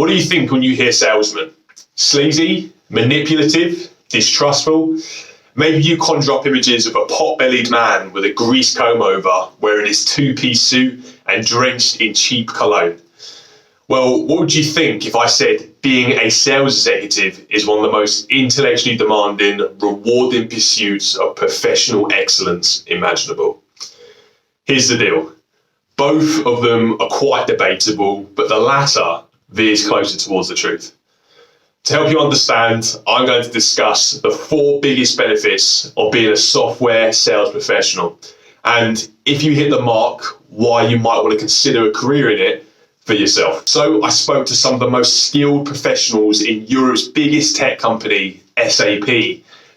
What do you think when you hear salesman? Sleazy, manipulative, distrustful? Maybe you conjure up images of a pot-bellied man with a greased comb over, wearing his two-piece suit and drenched in cheap cologne. Well, what would you think if I said being a sales executive is one of the most intellectually demanding, rewarding pursuits of professional excellence imaginable? Here's the deal. Both of them are quite debatable, but the latter veers closer towards the truth. To help you understand, I'm going to discuss the 4 biggest benefits of being a software sales professional. And if you hit the mark, why you might want to consider a career in it for yourself. So I spoke to some of the most skilled professionals in Europe's biggest tech company, SAP,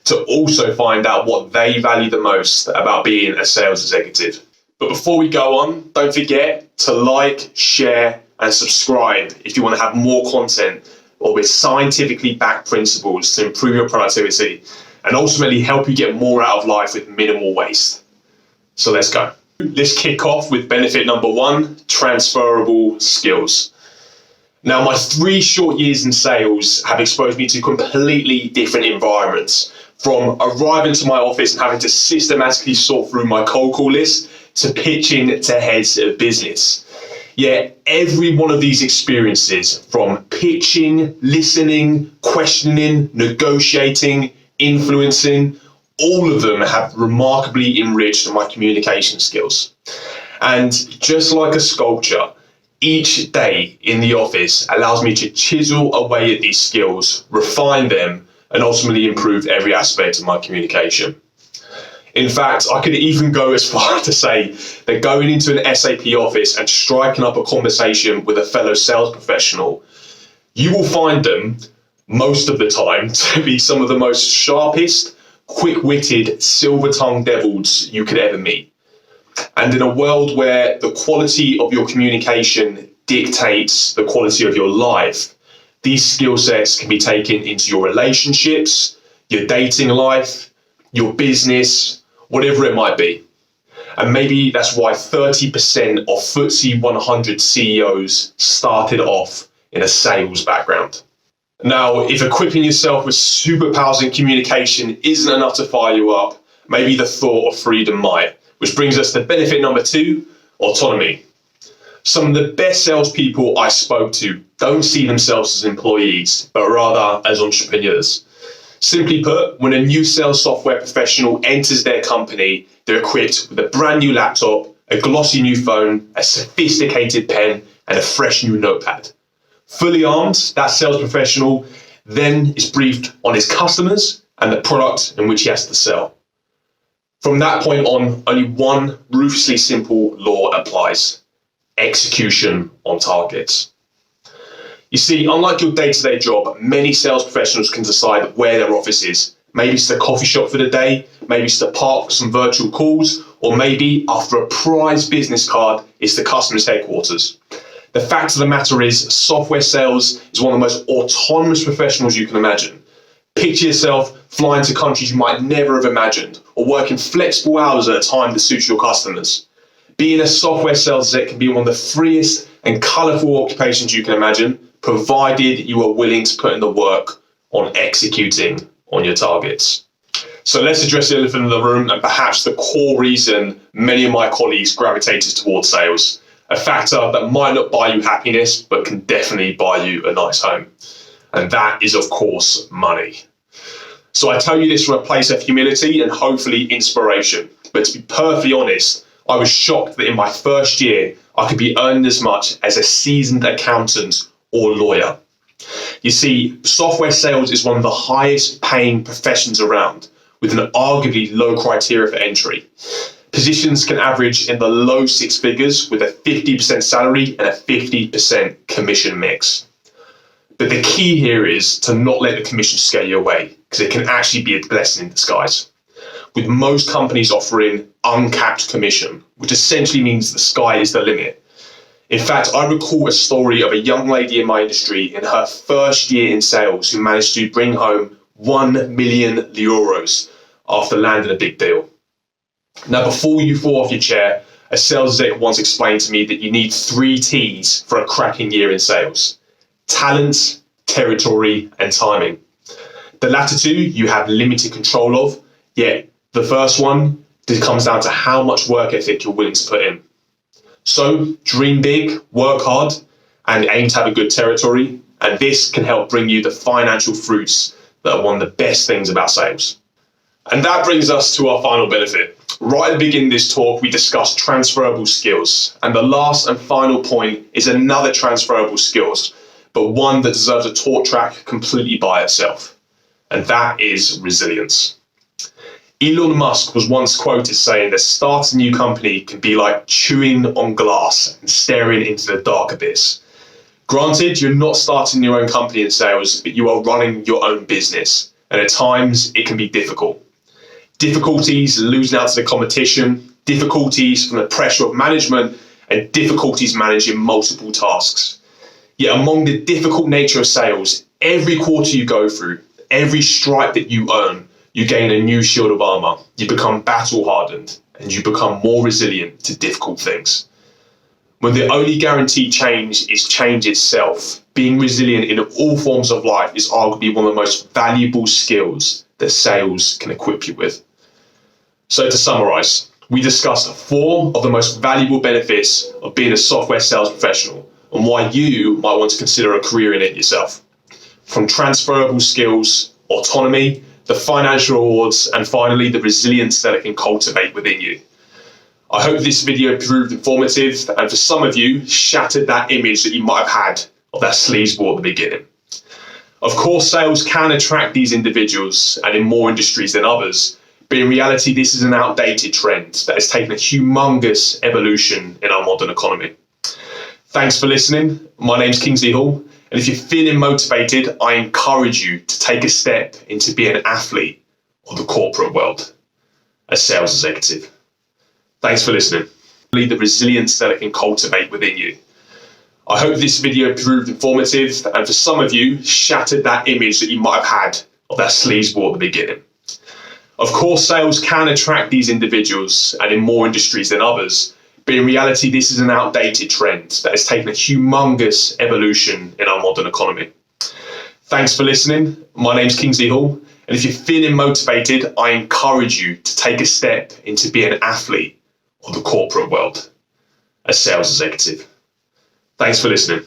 to also find out what they value the most about being a sales executive. But before we go on, don't forget to like, share, and subscribe if you want to have more content or with scientifically backed principles to improve your productivity and ultimately help you get more out of life with minimal waste. So let's go. Let's kick off with benefit number 1, transferable skills. Now, my 3 short years in sales have exposed me to completely different environments, from arriving to my office and having to systematically sort through my cold call list to pitching to heads of business. Yet every one of these experiences, from pitching, listening, questioning, negotiating, influencing, all of them have remarkably enriched my communication skills. And just like a sculpture, each day in the office allows me to chisel away at these skills, refine them, and ultimately improve every aspect of my communication. In fact, I could even go as far to say that going into an SAP office and striking up a conversation with a fellow sales professional, you will find them, most of the time, to be some of the most sharpest, quick-witted, silver-tongued devils you could ever meet. And in a world where the quality of your communication dictates the quality of your life, these skill sets can be taken into your relationships, your dating life, your business, whatever it might be. And maybe that's why 30% of FTSE 100 CEOs started off in a sales background. Now, if equipping yourself with superpowers in communication isn't enough to fire you up, maybe the thought of freedom might, which brings us to benefit number 2, autonomy. Some of the best salespeople I spoke to don't see themselves as employees, but rather as entrepreneurs. Simply put, when a new sales software professional enters their company, they're equipped with a brand new laptop, a glossy new phone, a sophisticated pen, and a fresh new notepad. Fully armed, that sales professional then is briefed on his customers and the product in which he has to sell. From that point on, only one ruthlessly simple law applies: execution on targets. You see, unlike your day-to-day job, many sales professionals can decide where their office is. Maybe it's the coffee shop for the day, maybe it's the park for some virtual calls, or maybe after a prize business card, it's the customer's headquarters. The fact of the matter is, software sales is one of the most autonomous professionals you can imagine. Picture yourself flying to countries you might never have imagined, or working flexible hours at a time that suits your customers. Being a software sales exec can be one of the freest and colourful occupations you can imagine, provided you are willing to put in the work on executing on your targets. So let's address the elephant in the room, and perhaps the core reason many of my colleagues gravitated towards sales. A factor that might not buy you happiness, but can definitely buy you a nice home. And that is, of course, money. So I tell you this from a place of humility and hopefully inspiration. But to be perfectly honest, I was shocked that in my first year, I could be earning as much as a seasoned accountant or lawyer. You see, software sales is one of the highest paying professions around, with an arguably low criteria for entry. Positions can average in the low 6 figures with a 50% salary and a 50% commission mix. But the key here is to not let the commission scare you away, because it can actually be a blessing in disguise. With most companies offering uncapped commission, which essentially means the sky is the limit. In fact, I recall a story of a young lady in my industry in her first year in sales who managed to bring home 1 million euros after landing a big deal. Now, before you fall off your chair, a sales exec once explained to me that you need 3 T's for a cracking year in sales: talent, territory, and timing. The latter two you have limited control of, yet the first one comes down to how much work ethic you're willing to put in. So dream big, work hard, and aim to have a good territory, and this can help bring you the financial fruits that are one of the best things about sales. And that brings us to our final benefit. Right at the beginning of this talk, we discussed transferable skills, and the last and final point is another transferable skills, but one that deserves a talk track completely by itself, and that is resilience. Elon Musk was once quoted saying that starting a new company can be like chewing on glass and staring into the dark abyss. Granted, you're not starting your own company in sales, but you are running your own business, and at times it can be difficult. Difficulties losing out to the competition, difficulties from the pressure of management, and difficulties managing multiple tasks. Yet among the difficult nature of sales, every quarter you go through, every stripe that you earn, you gain a new shield of armor, you become battle hardened, and you become more resilient to difficult things. When the only guaranteed change is change itself, being resilient in all forms of life is arguably one of the most valuable skills that sales can equip you with. So to summarize, we discussed 4 of the most valuable benefits of being a software sales professional and why you might want to consider a career in it yourself. From transferable skills, autonomy, the financial rewards, and finally the resilience that it can cultivate within you. I hope this video proved informative and for some of you shattered that image that you might have had of that sleazeball at the beginning. Of course, sales can attract these individuals and in more industries than others, but in reality this is an outdated trend that has taken a humongous evolution in our modern economy. Thanks for listening. My name's Kingsley Hall. And if you're feeling motivated, I encourage you to take a step into being an athlete of the corporate world, a sales executive. Thanks for listening. The resilience that it can cultivate within you. I hope this video proved informative and for some of you shattered that image that you might have had of that sleazeball at the beginning. Of course, sales can attract these individuals and in more industries than others, but in reality, this is an outdated trend that has taken a humongous evolution in our modern economy. Thanks for listening. My name's Kingsley Hall. And if you're feeling motivated, I encourage you to take a step into being an athlete of the corporate world, a sales executive. Thanks for listening.